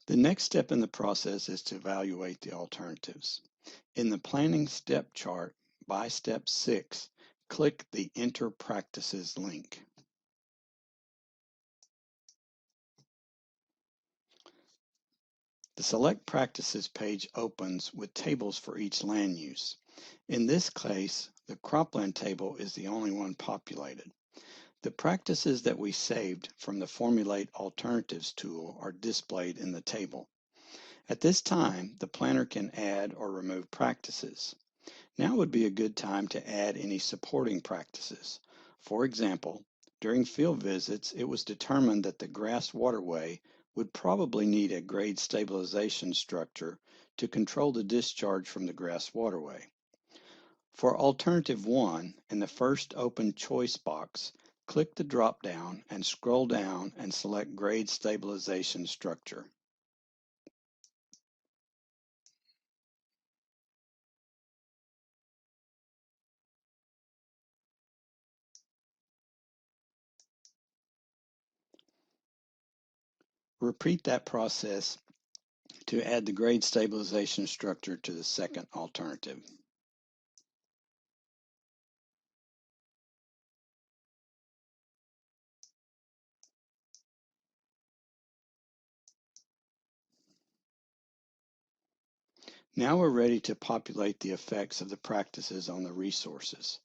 The next step in the process is to evaluate the alternatives. In the planning step chart by step 6, click the Enter Practices link. The Select Practices page opens with tables for each land use. In this case, the cropland table is the only one populated. The practices that we saved from the Formulate Alternatives tool are displayed in the table. At this time, the planner can add or remove practices. Now would be a good time to add any supporting practices. For example, during field visits, it was determined that the grass waterway would probably need a grade stabilization structure to control the discharge from the grass waterway. For Alternative 1, in the first open choice box, click the drop-down and scroll down and select Grade Stabilization Structure. Repeat that process to add the grade stabilization structure to the second alternative. Now we're ready to populate the effects of the practices on the resources.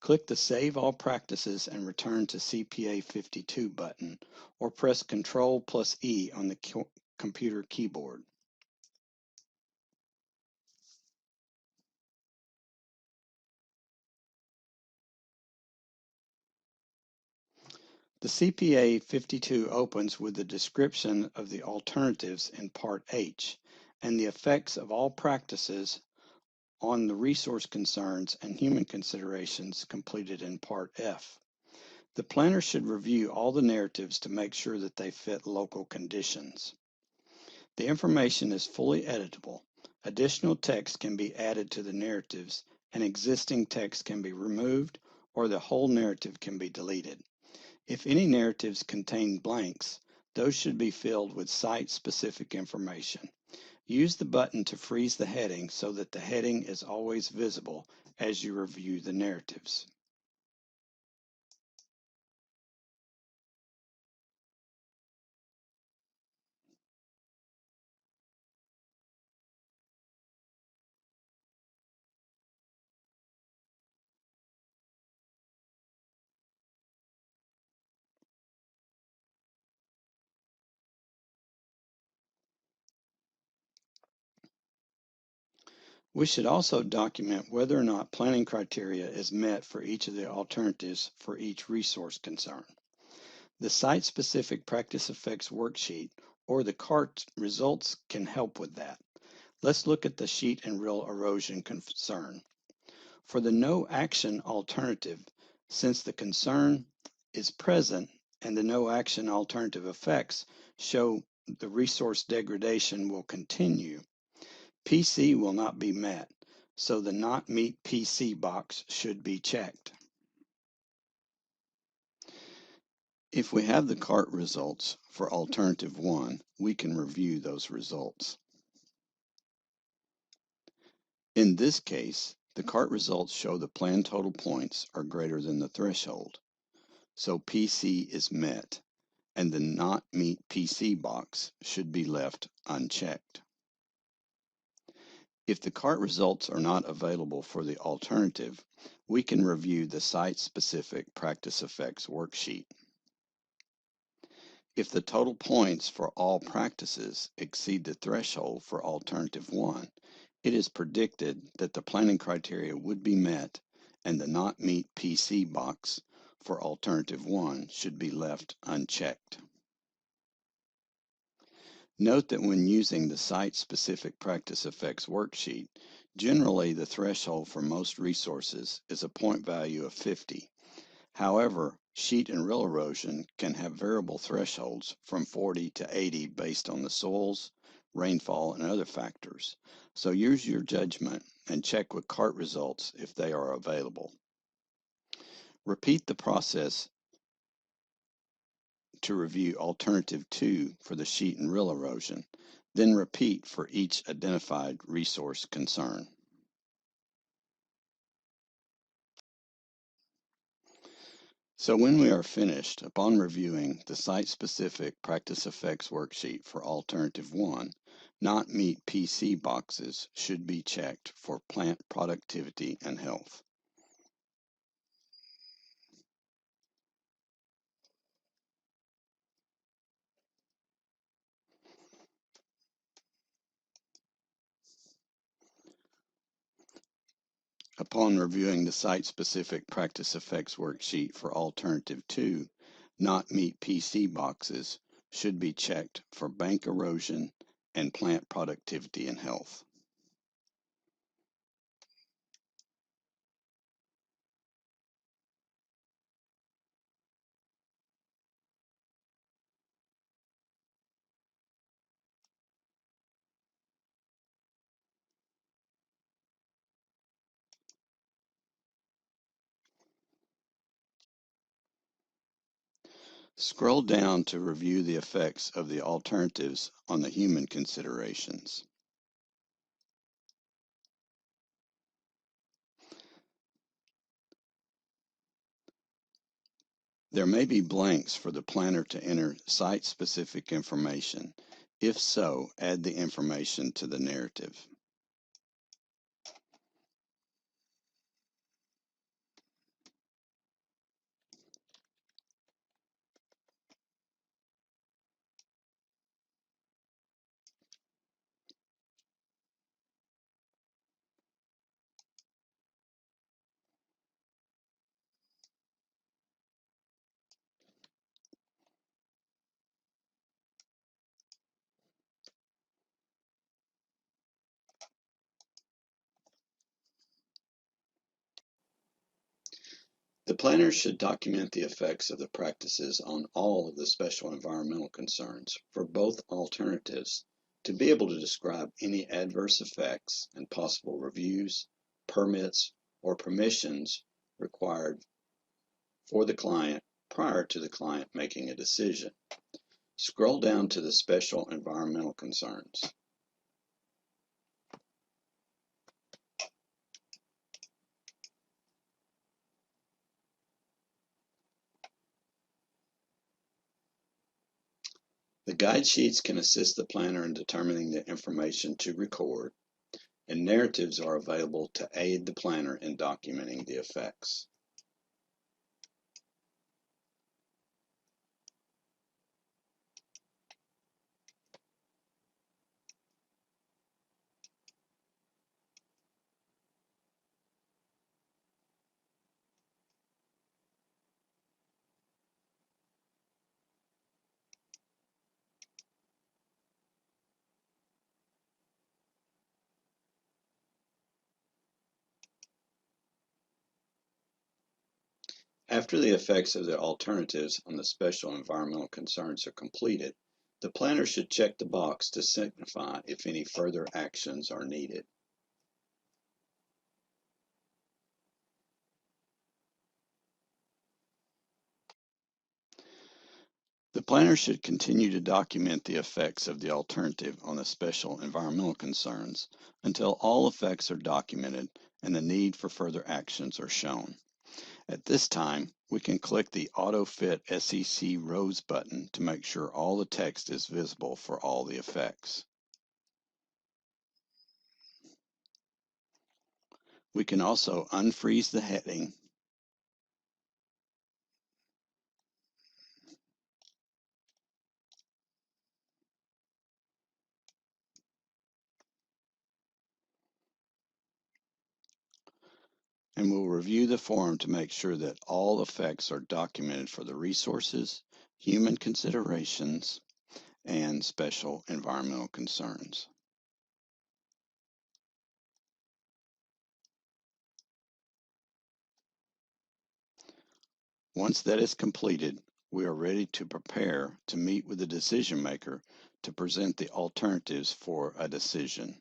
Click the Save All Practices and Return to CPA 52 button, or press Ctrl+E on the computer keyboard. The CPA 52 opens with the description of the alternatives in Part H and the effects of all practices on the resource concerns and human considerations completed in Part F. The planner should review all the narratives to make sure that they fit local conditions. The information is fully editable. Additional text can be added to the narratives, and existing text can be removed, or the whole narrative can be deleted. If any narratives contain blanks, those should be filled with site-specific information. Use the button to freeze the heading so that the heading is always visible as you review the narratives. We should also document whether or not planning criteria is met for each of the alternatives for each resource concern. The site-specific practice effects worksheet or the CART results can help with that. Let's look at the sheet and rill erosion concern. For the no action alternative, since the concern is present and the no action alternative effects show the resource degradation will continue, PC will not be met, so the Not Meet PC box should be checked. If we have the CART results for Alternative 1, we can review those results. In this case, the CART results show the planned total points are greater than the threshold, so PC is met, and the Not Meet PC box should be left unchecked. If the CART results are not available for the alternative, we can review the site-specific practice effects worksheet. If the total points for all practices exceed the threshold for Alternative 1, it is predicted that the planning criteria would be met and the Not Meet PC box for Alternative 1 should be left unchecked. Note that when using the Site-Specific Practice Effects worksheet, generally the threshold for most resources is a point value of 50. However, sheet and rill erosion can have variable thresholds from 40 to 80 based on the soils, rainfall, and other factors. So use your judgment and check with CART results if they are available. Repeat the process to review Alternative 2 for the sheet and rill erosion. then repeat for each identified resource concern. So when we are finished, upon reviewing the site-specific practice effects worksheet for alternative 1, not meet PC boxes should be checked for plant productivity and health. Upon reviewing the site-specific practice effects worksheet for alternative 2, not meet PC boxes should be checked for bank erosion and plant productivity and health. Scroll down to review the effects of the alternatives on the human considerations. There may be blanks for the planner to enter site-specific information. If so, add the information to the narrative. The planner should document the effects of the practices on all of the special environmental concerns for both alternatives to be able to describe any adverse effects and possible reviews, permits, or permissions required for the client prior to the client making a decision. Scroll down to the special environmental concerns. The guide sheets can assist the planner in determining the information to record, and narratives are available to aid the planner in documenting the effects. After the effects of the alternatives on the special environmental concerns are completed, the planner should check the box to signify if any further actions are needed. The planner should continue to document the effects of the alternative on the special environmental concerns until all effects are documented and the need for further actions are shown. At this time, we can click the Auto Fit SEC Rows button to make sure all the text is visible for all the effects. We can also unfreeze the heading and we'll review the form to make sure that all effects are documented for the resources, human considerations, and special environmental concerns. Once that is completed, we are ready to prepare to meet with the decision maker to present the alternatives for a decision.